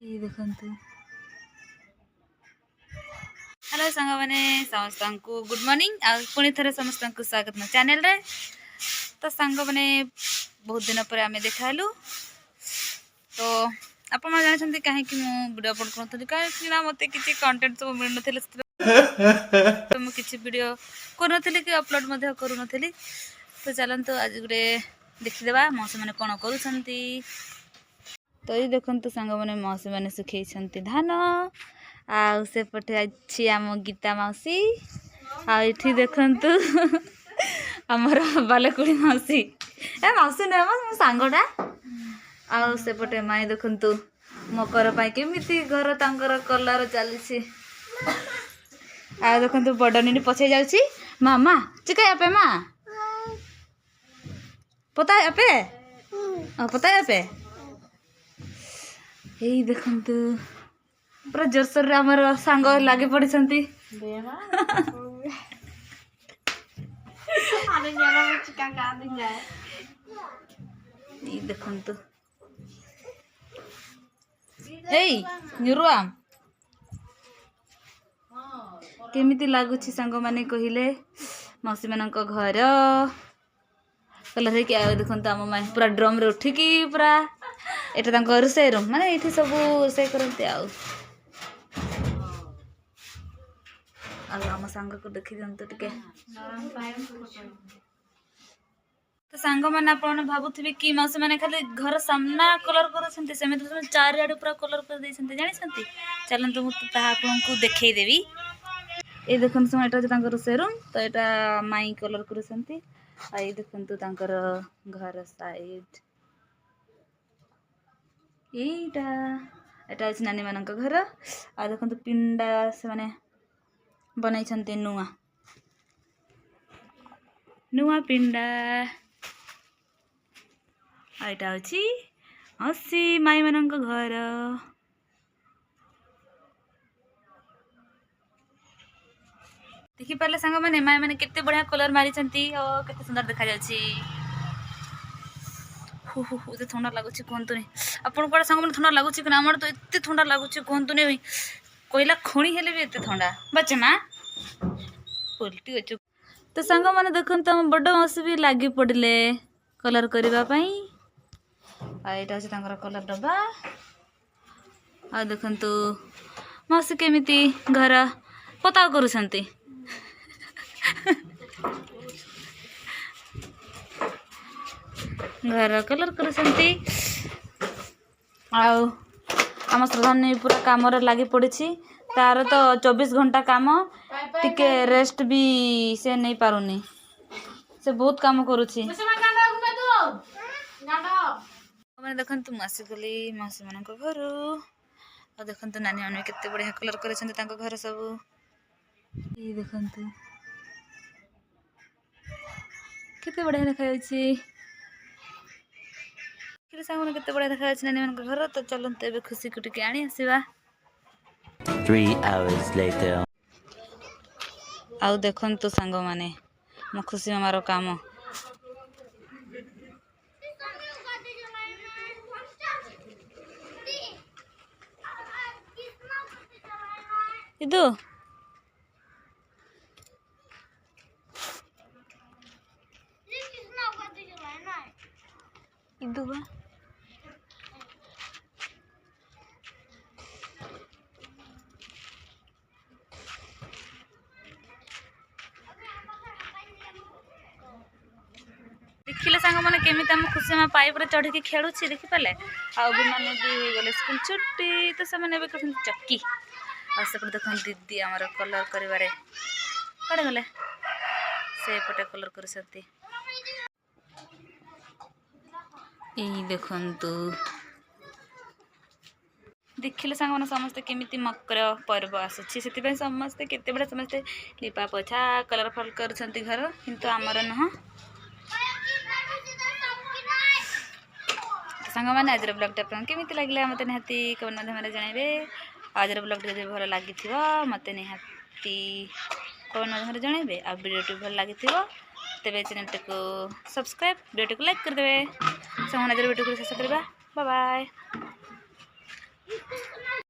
ये देखंतु हेलो सांग मैंने समस्त को गुड मॉर्निंग आ पुणी थे समस्त को स्वागत मो चैनल रे। तो सांग मैंने बहुत दिन पर आम देखालु तो आप जानते कहीं वीडियो अपलोड करूँ कहीं मत किसी कंटेंट सब मिल ना मुझे किसी वीडियो करूँ कि अपलोड करूँ तो चलतु आज गोटे देखीदे मौसी मैंने कौन कर तो ये देखते सांग मैंने मौसी मैंने सुखई धान आउे अच्छी आम गीता मौसी आई देखु आमर बालकुड़ी मौसी ए मौसी नुह मो सांगटा आउे माई देखु मकर केमी घर तर कलर चली आ देखु बड़नी पछे जाऊँगी मामा चिका पे माँ पता पे पता पे यही देखु पूरा जोरसोर आमर सांग लगे पड़ी देखु निरुआ केमिति लगुच सांग माने कहले मौसी मान घर कलर देखो आम माने पूरा ड्रम रे उठिकी पूरा एटा रोषे रूम माने ये सब रोषे करते आम सांग को देखी दिंतु टिके तो सांग मैंने आप भावुवे कि मौसी मैंने खाली घर सामना कलर कर चारिआडे पूरा कलर कर जानी चलते मुझे आपको देखईदेवी ये देखो यहाँ रोषे रूम तो यहाँ माई कलर कर देखु घर साइड यहाँ नानी मान घर आ देखो पिंडा से माने बनई नुआ नुआ पिंडा यहाँ हूँ मौसी माई मान घर देखिपारे सांग मैंने माई मैंने केते बढ़िया कलर मारी केते सुंदर देखा एते ठंडा लगुच कहतुनि आपन कड़े सांग मैंने ठंडा लगुच कि आम तो एते ठंडा लगुच कहतुनि कोयला खणी हेले भी एते ठंडा बचे माँ उल्टी अच्छे तो सांग मैंने देखते आम बड़ मौसी भी लगी पड़े कलर करने यहाँ हूँ कलर डब्बा आ देखु मौसी केमिति घर पता करुँच घर कलर कर आम श्रद्धानी पूरा काम लगी पड़ी तार तो 24 घंटा काम टिके रेस्ट भी से नहीं पारुनी से बहुत काम करुँची मैंने देखु मौसी गली मौसी मान घर और देखु नानी मैंने केते बढ़िया कलर कर घर सब ये देखु केते बढ़िया देखा सांग केते बढ़िया देखा नानी मान घर तो चलते ए खुशी को टिके आनी आसवा 3 hours later आउ देखु सांग माने मो खुशी मामार काम इदु इदु बा देखिले सांग मैंने केमी आम खुशी माँ पाइप चढ़ी खेलुँ देखिपारे आने भी गले स्कूल छुट्टी तो से चक्की आसपटे देख दीदी आमर कलर कर गले से पटे कलर कर देखु देखिले सांग मैंने समस्ते केमिति मकर पर्व आसूसी से समस्ते केते बड़े समस्ते लिपा पोछा कलर फल कर घर किंतु आमर नुह सांग मैंने आज ब्लॉग केमी लगे मत निहाती कमेंट माध्यम जनइबे आज ब्लॉग जब भल लगी मत निहाती कमेंट माध्यम जनइबे आ वीडियो भल लगी तेरे चैनल को सब्सक्राइब वीडियो को लाइक करदे। आज वीडियो को शेष करवा बाय बाय।